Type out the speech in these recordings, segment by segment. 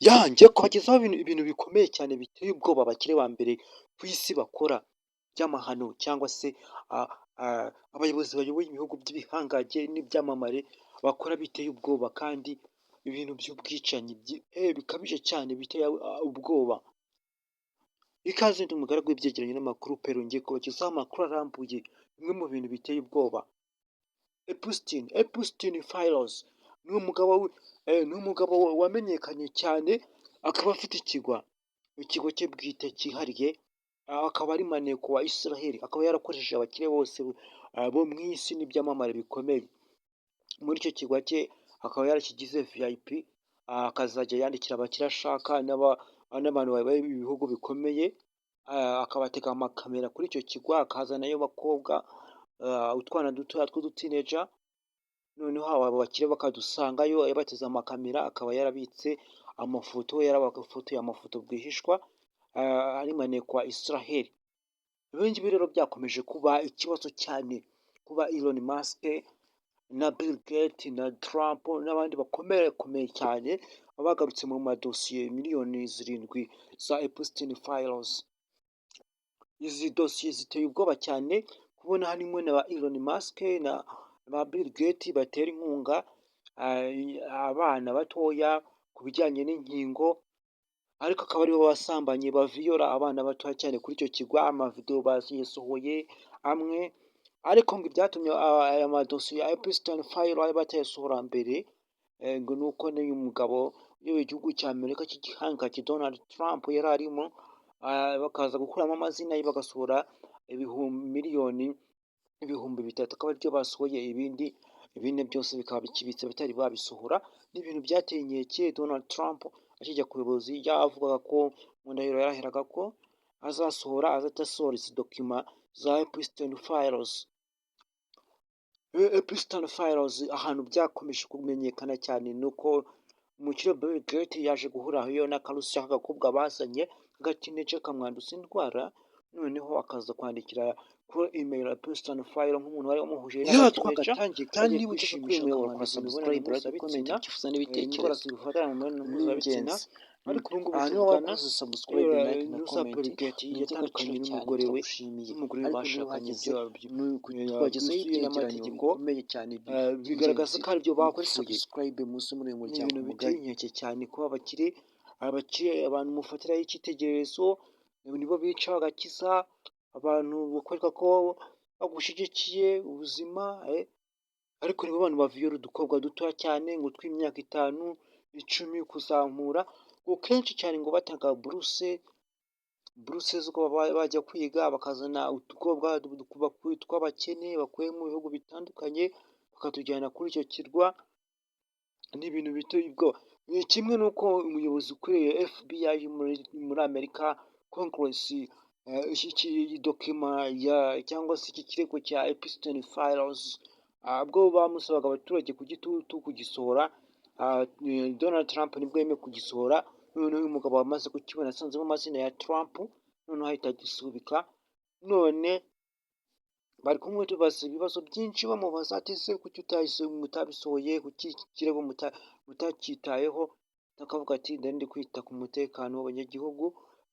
Ngiye kubagezaho ibintu bikomeye cyane biteye ubwoba abakire ba mbere ku isi bakora by'amahano cyangwa se abayobozi bayoboye ibihugu by'ibihangange n'ibyamamare bakora biteye ubwoba kandi ibintu by'ubwicanyi bikabije cyane biteye ubwoba. Ikaze ndi umugaragu w'ibyegeranyo n'amakuru pero ngiye kubagezaho amakuru arambuye bimwe mu bintu biteye ubwoba. Epstein Files ni umugabo wamenyekanye cyane akaba afite ikigo cye bwite cyihariye, akaba ari maneko wa Israel, akaba yarakoresheje abakire bose bo mu isi n'ibyamamare bikomeye. Muri icyo kigo cye akaba yarakigize VIP, akazajya yandikira abakire ashaka n'abantu bayoboye ibihugu bikomeye, akabatega amakamera kuri icyo kigo, akazanayo abakobwa, utwana dutoya tw'udutineja, noneho abo bakire bakadusangayo yabateze amakamera, akaba yarabitse amafoto, yarabafotoye amafoto rwihishwa, ari maneko wa Israel. Ibi ngibi rero byakomeje kuba ikibazo cyane, kuba Elon Musk na Bill Gates na Trump n'abandi bakomeye cyane bagarutse mu madosiye miliyoni 7 za Epstein Files. Izi dosiye ziteye ubwoba cyane kubona harimo na Elon Musk na ba Bill Gates batera inkunga abana batoya ku bijyanye n'inkingo, ariko akaba aribo basambanye baviyora abana batoya cyane kuri icyo kigo. Amavideo bayasohoye amwe, ariko ngo ibyatumye aya madosiye ya Epstein Files batayasohora mbere ngo ni uko n'uyu mugabo uyoboye igihugu cya Amerika cy'igihangange Donald Trump yari arimo, bakaza gukuramo amazina ye bagasohora miliyoni 300,000, akaba aribyo basohoye, ibindi bine byose bikaba bikibitse batari babisohora. N'ibintu byateye inkeke. Donald Trump akijya ku buyobozi yavugaga ko mu ndahiro yarahiraga ko azahita asohora izi dokima za Epstein Files. Epstein Files ahantu byakomeje kumenyekana cyane ni uko umukire Bill Gates yaje guhurayo n'akarusiya k'agakobwa bazanye k'agatineja kamwanduza indwara, noneho akaza kwandikira kuri email Epstein Files nk'umuntu wari wamuhuje n'agatineja. Kandi niba ushaka kwemera ukora subscribe, comment, ukifuza n'ibitekerezo n'ingenzi. Ariko ubu ngubu tuvugana subscribe, like na comment yatandukanye n'umugore we bashakanye, twagezeho ibyegeranyo bikomeye cyane bigaragaza ko aribyo bapfuye. Subscribe munsi muri uyu muryango mugari. Ibintu biteye inkeke cyane kuba abakire abantu mufatiraho icyitegererezo, nibo bica bagakiza abantu, bakwereka ko bagushyigikiye ubuzima, ariko nibo bantu baviyora udukobwa dutoya cyane ngo tw'imyaka 5, 10 kuzamura, ngo kenshi cyane ngo batanga buruse zo bajya kwiga, bakazana udukobwa tw'abakene bakuye mu bihugu bitandukanye bakatujyana kuri icyo kirwa. Ni ibintu biteye ubwoba. Kimwe n'uko umuyobozi ukuriye FBI muri Amerika, Congress, iki dokima cyangwa se iki kirego cya Epstein Files, bwo bamusabaga abaturage ku gitutu kugisohora, Donald Trump nibwo yemeye kugisohora. Noneho uyu mugabo wamaze kukibona asanzemo amazina ya Trump, noneho ahita agisubika. None bari kumubaza ibibazo byinshi bamubaza ati ese kuki mutabisohoye, kuki ikirego mutacyitayeho? Akavuga ati ndi kwita ku mutekano w'abanyagihugu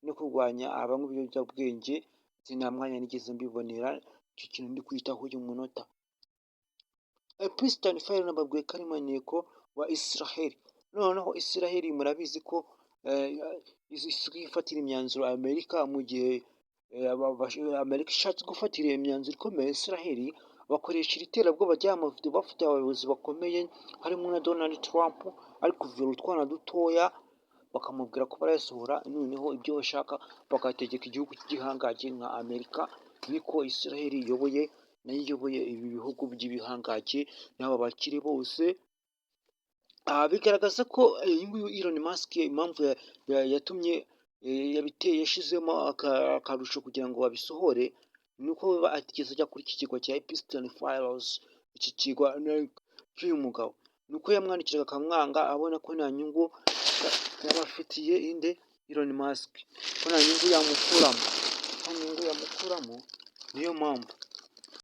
no kurwanya abanywa ibiyobyabwenge, nta mwanya nigeze mbibonera, icyo kintu ndi kwitaho uyu munota. Epstein Files nababwiye ko ari maneko wa Israel. Noneho Israel murabizi ko ifatira imyanzuro Amerika mu gihe Amerika ishatse gufatira imyanzuro ikomeye Israel, bakoresha iri terabwoba ry'amavideo bafite abayobozi bakomeye harimo na Donald Trump, ari kuvura utwana dutoya bakamubwira ko barayasohora, noneho ibyo bashaka bakategeka igihugu cy'igihangange nka Amerika. Niko Israel nayo iyoboye ibi bihugu by'ibihangange n'aba bakire bose. Bigaragaza ko uyu nguyu Elon Musk impamvu yatumye yashizemo akarusho kugira ngo babisohore, ni uko atigeze ajya kuri iki kigo cya Epstein Files. Iki kigo cy'uyu mugabo ni uko yamwandikiraga akamwanga, abona ko nta nyungu yabafitiye Elon Musk, ko nta nyungu yamukuramo, niyo mpamvu